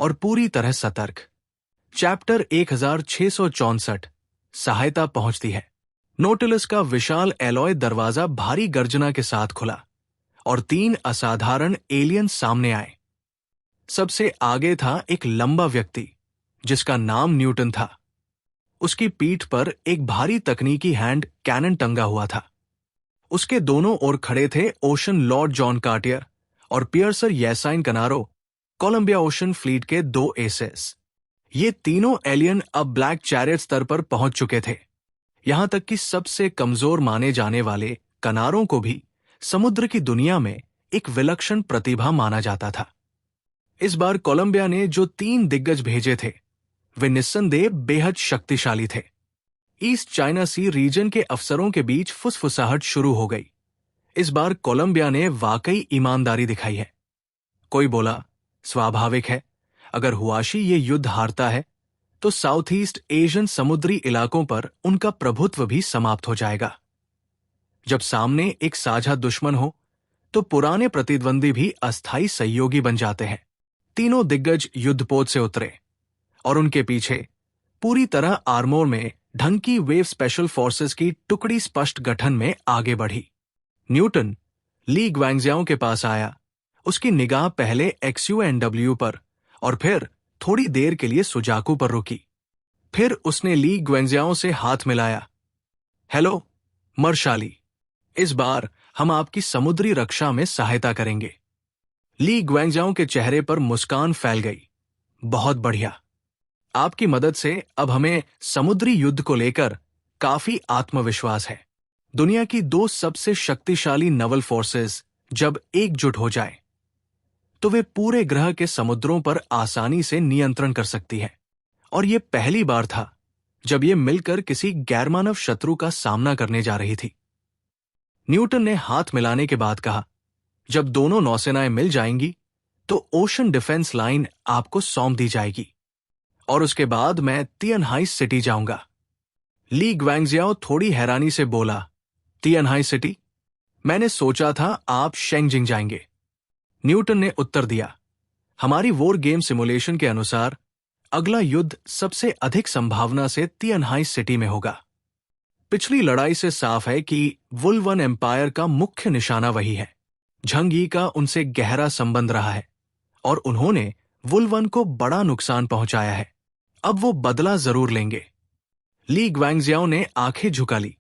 और पूरी तरह सतर्क। चैप्टर 1664, सहायता पहुंचती है। नोटिलस का विशाल एलॉय दरवाजा भारी गर्जना के साथ खुला और 3 असाधारण एलियन सामने आए। सबसे आगे था एक लंबा व्यक्ति जिसका नाम न्यूटन था। उसकी पीठ पर एक भारी तकनीकी हैंड कैनन टंगा हुआ था। उसके दोनों ओर खड़े थे ओशन लॉर्ड जॉन कार्टियर और पियर्सर येसाइन कनारो, कोलंबिया ओशन फ्लीट के 2 एसेस। ये तीनों एलियन अब ब्लैक चैरियट स्तर पर पहुंच चुके थे। यहां तक कि सबसे कमजोर माने जाने वाले कनारों को भी समुद्र की दुनिया में एक विलक्षण प्रतिभा माना जाता था। इस बार कोलंबिया ने जो 3 दिग्गज भेजे थे, वे निस्संदेह बेहद शक्तिशाली थे। ईस्ट चाइना सी रीजन के अफसरों के बीच फुसफुसाहट शुरू हो गई। इस बार कोलंबिया ने वाकई ईमानदारी दिखाई है। कोई बोला, स्वाभाविक है, अगर हुआशी ये युद्ध हारता है तो साउथ ईस्ट एशियन समुद्री इलाकों पर उनका प्रभुत्व भी समाप्त हो जाएगा। जब सामने एक साझा दुश्मन हो तो पुराने प्रतिद्वंदी भी अस्थायी सहयोगी बन जाते हैं। तीनों दिग्गज युद्धपोत से उतरे और उनके पीछे पूरी तरह आर्मोर में ढंकी वेव स्पेशल फोर्सेस की टुकड़ी स्पष्ट गठन में आगे बढ़ी। न्यूटन ली ग्वेंजियाओ के पास आया। उसकी निगाह पहले XUNW पर और फिर थोड़ी देर के लिए सुजाकू पर रुकी। फिर उसने ली ग्वेंजियाओ से हाथ मिलाया। हेलो मर्शाली, इस बार हम आपकी समुद्री रक्षा में सहायता करेंगे। ली ग्वेंजियाओ के चेहरे पर मुस्कान फैल गई। बहुत बढ़िया, आपकी मदद से अब हमें समुद्री युद्ध को लेकर काफी आत्मविश्वास है। दुनिया की 2 सबसे शक्तिशाली नवल फोर्सेस जब एकजुट हो जाए तो वे पूरे ग्रह के समुद्रों पर आसानी से नियंत्रण कर सकती है। और यह पहली बार था जब ये मिलकर किसी गैरमानव शत्रु का सामना करने जा रही थी। न्यूटन ने हाथ मिलाने के बाद कहा, जब दोनों नौसेनाएं मिल जाएंगी तो ओशन डिफेंस लाइन आपको सौंप दी जाएगी और उसके बाद मैं तियनहाई सिटी जाऊंगा। ली ग्वांगजियाओ थोड़ी हैरानी से बोला, तियानहाई सिटी? मैंने सोचा था आप शेंगजिंग जाएंगे। न्यूटन ने उत्तर दिया, हमारी वॉर गेम सिमुलेशन के अनुसार अगला युद्ध सबसे अधिक संभावना से तियानहाई सिटी में होगा। पिछली लड़ाई से साफ है कि वुलवन एम्पायर का मुख्य निशाना वही है। झंग यी का उनसे गहरा संबंध रहा है और उन्होंने वुलवन को बड़ा नुकसान पहुंचाया है। अब वो बदला जरूर लेंगे। ली ग्वांगजियाओ ने आंखें झुका ली।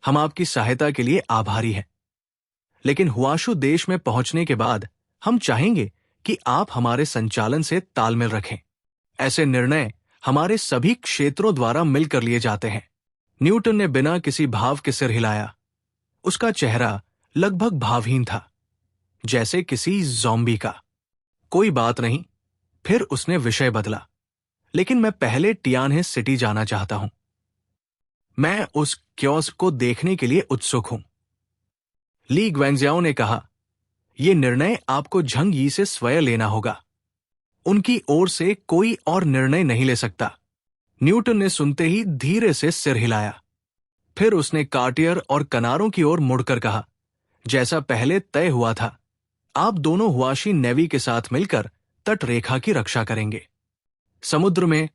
हम आपकी सहायता के लिए आभारी हैं, लेकिन हुआशु देश में पहुंचने के बाद हम चाहेंगे कि आप हमारे संचालन से तालमेल रखें। ऐसे निर्णय हमारे सभी क्षेत्रों द्वारा मिलकर लिए जाते हैं। न्यूटन ने बिना किसी भाव के सिर हिलाया। उसका चेहरा लगभग भावहीन था, जैसे किसी ज़ॉम्बी का। कोई बात नहीं, फिर उसने विषय बदला, लेकिन मैं पहले टियानहे सिटी जाना चाहता हूं। मैं उस क्योस को देखने के लिए उत्सुक हूं। ली ग्वांगजियाओ ने कहा, यह निर्णय आपको झंग यी से स्वयं लेना होगा। उनकी ओर से कोई और निर्णय नहीं ले सकता। न्यूटन ने सुनते ही धीरे से सिर हिलाया। फिर उसने कार्टियर और कनारों की ओर मुड़कर कहा, जैसा पहले तय हुआ था, आप दोनों हुआशी नेवी के साथ मिलकर तट रेखा की रक्षा करेंगे। समुद्र में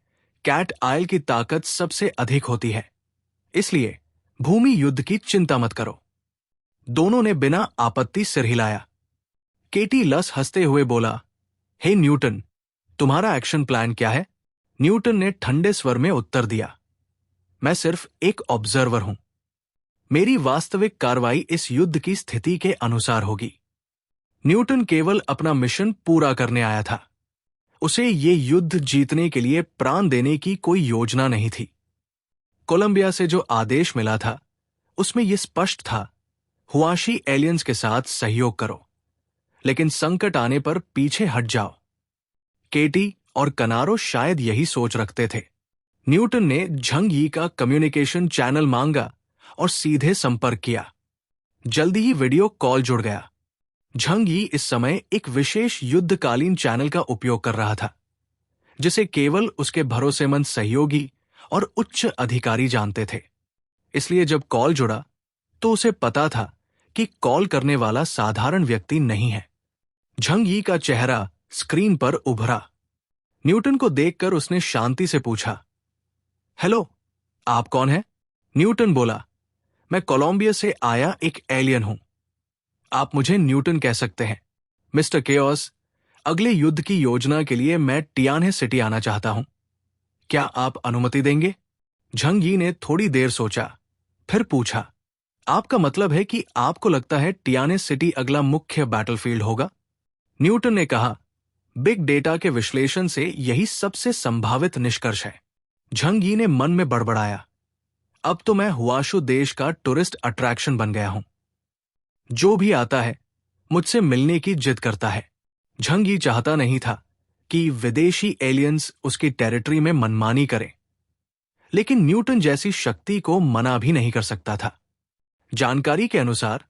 कैट आयल की ताकत सबसे अधिक होती है, इसलिए भूमि युद्ध की चिंता मत करो। दोनों ने बिना आपत्ति सिर हिलाया। केटी लस हंसते हुए बोला, हे न्यूटन, तुम्हारा एक्शन प्लान क्या है? न्यूटन ने ठंडे स्वर में उत्तर दिया, मैं सिर्फ एक ऑब्जर्वर हूं। मेरी वास्तविक कार्रवाई इस युद्ध की स्थिति के अनुसार होगी। न्यूटन केवल अपना मिशन पूरा करने आया था। उसे ये युद्ध जीतने के लिए प्राण देने की कोई योजना नहीं थी। कोलंबिया से जो आदेश मिला था, उसमें यह स्पष्ट था, हुआशी एलियंस के साथ सहयोग करो, लेकिन संकट आने पर पीछे हट जाओ। केटी और कनारो शायद यही सोच रखते थे। न्यूटन ने झंग यी का कम्युनिकेशन चैनल मांगा और सीधे संपर्क किया। जल्दी ही वीडियो कॉल जुड़ गया। झंग यी इस समय एक विशेष युद्धकालीन चैनल का उपयोग कर रहा था, जिसे केवल उसके भरोसेमंद सहयोगी और उच्च अधिकारी जानते थे। इसलिए जब कॉल जुड़ा तो उसे पता था कि कॉल करने वाला साधारण व्यक्ति नहीं है। झंग यी का चेहरा स्क्रीन पर उभरा। न्यूटन को देखकर उसने शांति से पूछा, हेलो, आप कौन हैं? न्यूटन बोला, मैं कोलंबिया से आया एक एलियन हूं। आप मुझे न्यूटन कह सकते हैं। मिस्टर केओस, अगले युद्ध की योजना के लिए मैं टियानहे सिटी आना चाहता हूं। क्या आप अनुमति देंगे? झंग यी ने थोड़ी देर सोचा, फिर पूछा, आपका मतलब है कि आपको लगता है टियानहे सिटी अगला मुख्य बैटलफील्ड होगा? न्यूटन ने कहा, बिग डेटा के विश्लेषण से यही सबसे संभावित निष्कर्ष है। झंग यी ने मन में बड़बड़ाया, अब तो मैं हुआशु देश का टूरिस्ट अट्रैक्शन बन गया हूं। जो भी आता है मुझसे मिलने की जिद करता है। झंग यी चाहता नहीं था कि विदेशी एलियंस उसकी टेरिटरी में मनमानी करें, लेकिन न्यूटन जैसी शक्ति को मना भी नहीं कर सकता था। जानकारी के अनुसार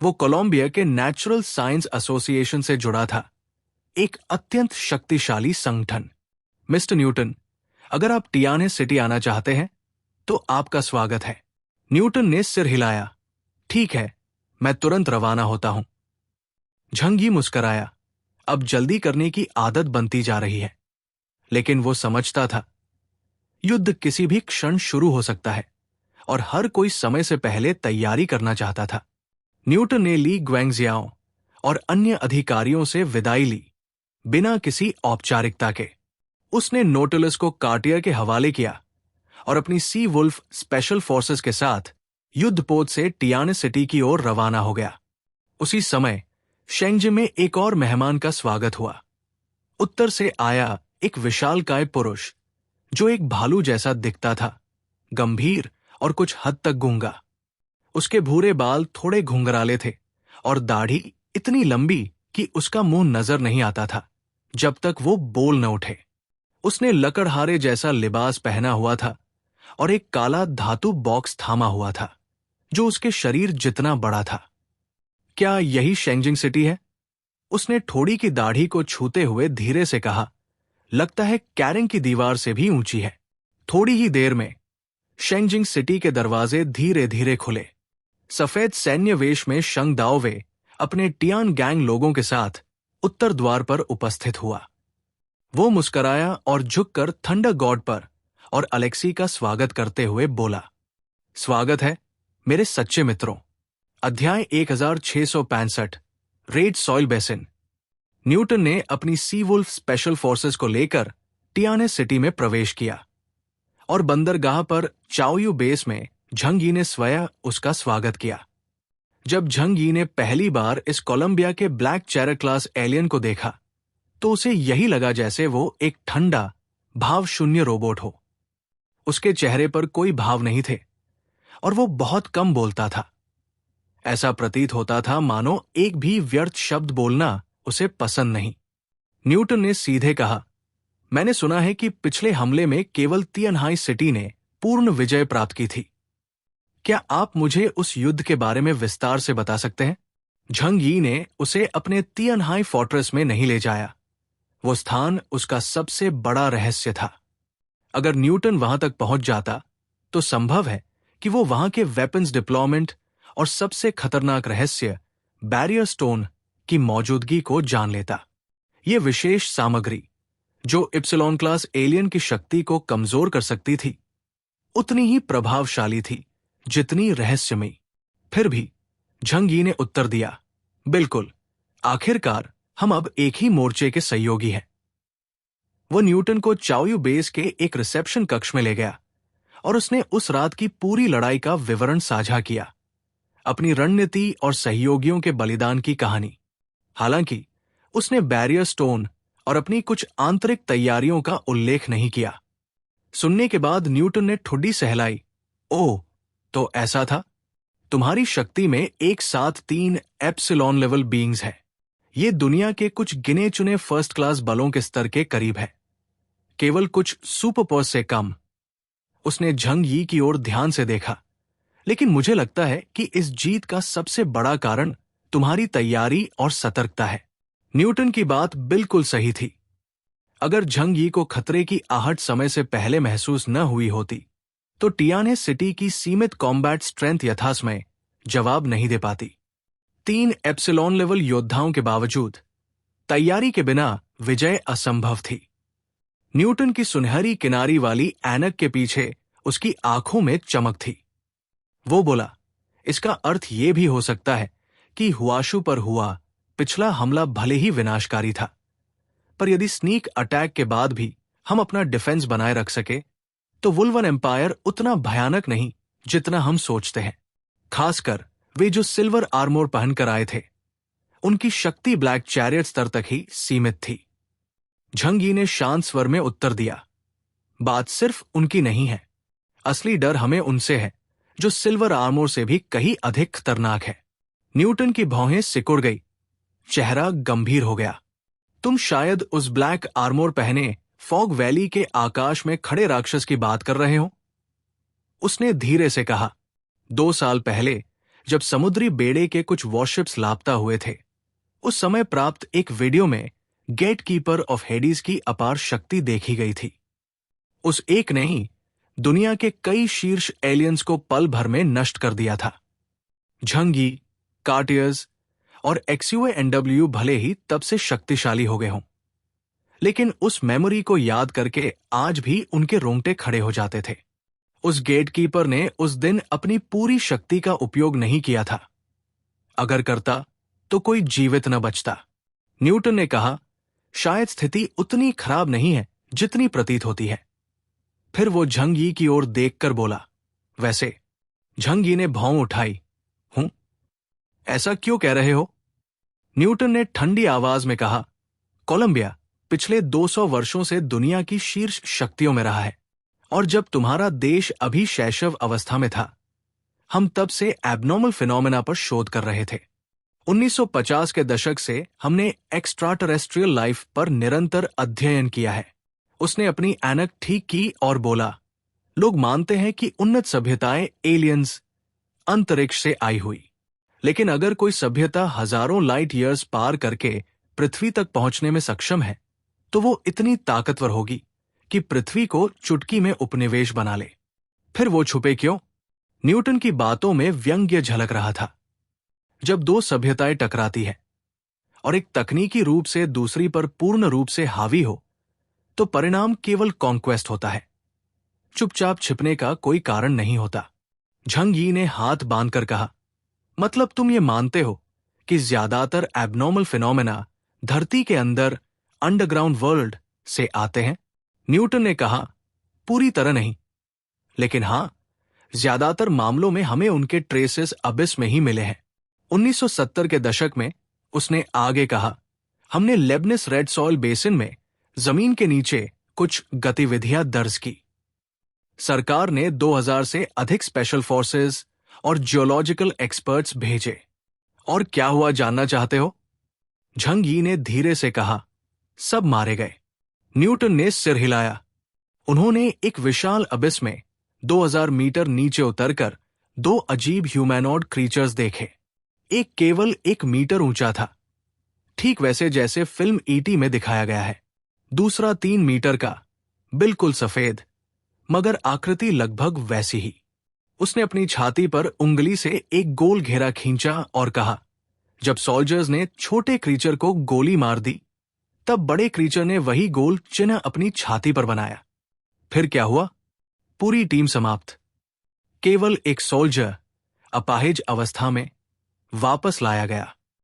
वो कोलंबिया के नेचुरल साइंस एसोसिएशन से जुड़ा था, एक अत्यंत शक्तिशाली संगठन। मिस्टर न्यूटन, अगर आप टियानहे सिटी आना चाहते हैं तो आपका स्वागत है। न्यूटन ने सिर हिलाया, ठीक है, मैं तुरंत रवाना होता हूं। झंग यी मुस्कराया। अब जल्दी करने की आदत बनती जा रही है, लेकिन वो समझता था युद्ध किसी भी क्षण शुरू हो सकता है और हर कोई समय से पहले तैयारी करना चाहता था। न्यूटन ने ली ग्वांगजियाओ और अन्य अधिकारियों से विदाई ली बिना किसी औपचारिकता के। उसने नोटुलस को कार्टियर के हवाले किया और अपनी सी वुल्फ स्पेशल फोर्सेस के साथ युद्धपोत से टियानहे सिटी की ओर रवाना हो गया। उसी समय शेंगजिन में एक और मेहमान का स्वागत हुआ। उत्तर से आया एक विशालकाय पुरुष जो एक भालू जैसा दिखता था, गंभीर और कुछ हद तक गूंगा। उसके भूरे बाल थोड़े घुंघराले थे और दाढ़ी इतनी लंबी कि उसका मुंह नजर नहीं आता था जब तक वो बोल न उठे। उसने लकड़हारे जैसा लिबास पहना हुआ था और एक काला धातु बॉक्स थामा हुआ था जो उसके शरीर जितना बड़ा था। क्या यही शेंगजिन सिटी है? उसने थोड़ी की दाढ़ी को छूते हुए धीरे से कहा, लगता है कैरिंग की दीवार से भी ऊंची है। थोड़ी ही देर में शेंजिंग सिटी के दरवाजे धीरे धीरे खुले। सफेद सैन्य वेश में शंग दाओवे अपने टियान गैंग लोगों के साथ उत्तर द्वार पर उपस्थित हुआ। वो मुस्कराया और झुककर थंडर गॉड पर और अलेक्सी का स्वागत करते हुए बोला, स्वागत है मेरे सच्चे मित्रों। अध्याय 1665 रेड सॉइल बेसिन। न्यूटन ने अपनी सी वुल्फ स्पेशल फोर्सेस को लेकर टियाने सिटी में प्रवेश किया और बंदरगाह पर चाओयू बेस में झंगी ने स्वयं उसका स्वागत किया। जब झंगी ने पहली बार इस कोलंबिया के ब्लैक चैरर क्लास एलियन को देखा तो उसे यही लगा जैसे वो एक ठंडा भाव शून्य रोबोट हो। उसके चेहरे पर कोई भाव नहीं थे और वो बहुत कम बोलता था। ऐसा प्रतीत होता था मानो एक भी व्यर्थ शब्द बोलना उसे पसंद नहीं। न्यूटन ने सीधे कहा, मैंने सुना है कि पिछले हमले में केवल तियानहाई सिटी ने पूर्ण विजय प्राप्त की थी। क्या आप मुझे उस युद्ध के बारे में विस्तार से बता सकते हैं? झंग यी ने उसे अपने तियानहाई फोर्ट्रेस में नहीं ले जाया। वो स्थान उसका सबसे बड़ा रहस्य था। अगर न्यूटन वहां तक पहुंच जाता तो संभव है कि वो वहां के वेपन्स डिप्लॉयमेंट और सबसे खतरनाक रहस्य बैरियर स्टोन की मौजूदगी को जान लेता। ये विशेष सामग्री जो इप्सिलॉन क्लास एलियन की शक्ति को कमजोर कर सकती थी, उतनी ही प्रभावशाली थी जितनी रहस्यमयी। फिर भी झंग यी ने उत्तर दिया, बिल्कुल, आखिरकार हम अब एक ही मोर्चे के सहयोगी हैं। वो न्यूटन को चाओयू बेस के एक रिसेप्शन कक्ष में ले गया और उसने उस रात की पूरी लड़ाई का विवरण साझा किया, अपनी रणनीति और सहयोगियों के बलिदान की कहानी। हालांकि उसने बैरियर स्टोन और अपनी कुछ आंतरिक तैयारियों का उल्लेख नहीं किया। सुनने के बाद न्यूटन ने ठुड्डी सहलाई, ओह, तो ऐसा था। तुम्हारी शक्ति में एक साथ 3 एप्सिलॉन लेवल बीइंग्स हैं। ये दुनिया के कुछ गिने चुने फर्स्ट क्लास बलों के स्तर के करीब है, केवल कुछ सुपरपर्स से कम। उसने झंग यी की ओर ध्यान से देखा, लेकिन मुझे लगता है कि इस जीत का सबसे बड़ा कारण तुम्हारी तैयारी और सतर्कता है। न्यूटन की बात बिल्कुल सही थी। अगर झंग यी को खतरे की आहट समय से पहले महसूस न हुई होती तो टियाने सिटी की सीमित कॉम्बैट स्ट्रेंथ यथासमय जवाब नहीं दे पाती। 3 एप्सिलॉन लेवल योद्धाओं के बावजूद तैयारी के बिना विजय असंभव थी। न्यूटन की सुनहरी किनारी वाली ऐनक के पीछे उसकी आंखों में चमक थी। वो बोला, इसका अर्थ ये भी हो सकता है कि हुआशु पर हुआ पिछला हमला भले ही विनाशकारी था, पर यदि स्नीक अटैक के बाद भी हम अपना डिफेंस बनाए रख सके तो वुल्वन एम्पायर उतना भयानक नहीं जितना हम सोचते हैं। खासकर वे जो सिल्वर आर्मोर पहनकर आए थे, उनकी शक्ति ब्लैक चैरियट स्तर तक ही सीमित थी। झंग यी ने शांत स्वर में उत्तर दिया, बात सिर्फ उनकी नहीं है। असली डर हमें उनसे है जो सिल्वर आर्मोर से भी कहीं अधिक खतरनाक है। न्यूटन की भौहें सिकुड़ गई, चेहरा गंभीर हो गया। तुम शायद उस ब्लैक आर्मोर पहने फॉग वैली के आकाश में खड़े राक्षस की बात कर रहे हो, उसने धीरे से कहा। 2 साल पहले जब समुद्री बेड़े के कुछ वॉरशिप्स लापता हुए थे, उस समय प्राप्त एक वीडियो में गेट कीपर ऑफ हेडीज की अपार शक्ति देखी गई थी। उस एक ने ही दुनिया के कई शीर्ष एलियंस को पल भर में नष्ट कर दिया था। झंग यी, कार्टियर्स और एक्सयूएनडब्ल्यू भले ही तब से शक्तिशाली हो गए हों, लेकिन उस मेमोरी को याद करके आज भी उनके रोंगटे खड़े हो जाते थे। उस गेटकीपर ने उस दिन अपनी पूरी शक्ति का उपयोग नहीं किया था। अगर करता तो कोई जीवित न बचता। न्यूटन ने कहा, शायद स्थिति उतनी खराब नहीं है जितनी प्रतीत होती है। फिर वो झंग यी की ओर देखकर बोला, वैसे? झंग यी ने भौं उठाई, हूं? ऐसा क्यों कह रहे हो? न्यूटन ने ठंडी आवाज में कहा, कोलंबिया पिछले 200 वर्षों से दुनिया की शीर्ष शक्तियों में रहा है, और जब तुम्हारा देश अभी शैशव अवस्था में था, हम तब से एबनॉर्मल फिनोमेना पर शोध कर रहे थे। 1950 के दशक से हमने एक्स्ट्रा टेरेस्ट्रियल लाइफ पर निरंतर अध्ययन किया है। उसने अपनी ऐनक ठीक की और बोला, लोग मानते हैं कि उन्नत सभ्यताएं एलियंस अंतरिक्ष से आई हुई, लेकिन अगर कोई सभ्यता हजारों लाइट ईयर्स पार करके पृथ्वी तक पहुंचने में सक्षम है तो वो इतनी ताकतवर होगी कि पृथ्वी को चुटकी में उपनिवेश बना ले। फिर वो छुपे क्यों? न्यूटन की बातों में व्यंग्य झलक रहा था। जब दो सभ्यताएं टकराती है और एक तकनीकी रूप से दूसरी पर पूर्ण रूप से हावी हो, तो परिणाम केवल कॉन्क्वेस्ट होता है। चुपचाप छिपने का कोई कारण नहीं होता। झंग यी ने हाथ बांधकर कहा, मतलब तुम ये मानते हो कि ज्यादातर एबनॉर्मल फिनोमेना धरती के अंदर अंडरग्राउंड वर्ल्ड से आते हैं? न्यूटन ने कहा, पूरी तरह नहीं, लेकिन हां, ज्यादातर मामलों में हमें उनके ट्रेसेस अबिस में ही मिले हैं। 1970 के दशक में उसने आगे कहा, हमने लेबनिस रेड सॉइल बेसिन में जमीन के नीचे कुछ गतिविधियां दर्ज की। सरकार ने 2000 से अधिक स्पेशल फोर्सेस और जियोलॉजिकल एक्सपर्ट्स भेजे। और क्या हुआ जानना चाहते हो? झंग यी ने धीरे से कहा, सब मारे गए। न्यूटन ने सिर हिलाया। उन्होंने एक विशाल अबिस में 2000 मीटर नीचे उतरकर दो अजीब ह्यूमैनॉइड क्रीचर्स देखे। एक केवल 1 मीटर ऊंचा था, ठीक वैसे जैसे फिल्म ईटी में दिखाया गया है। दूसरा 3 मीटर का, बिल्कुल सफेद, मगर आकृति लगभग वैसी ही। उसने अपनी छाती पर उंगली से एक गोल घेरा खींचा और कहा, जब सोल्जर्स ने छोटे क्रीचर को गोली मार दी, तब बड़े क्रीचर ने वही गोल चिन्ह अपनी छाती पर बनाया। फिर क्या हुआ? पूरी टीम समाप्त। केवल एक सोल्जर अपाहिज अवस्था में वापस लाया गया।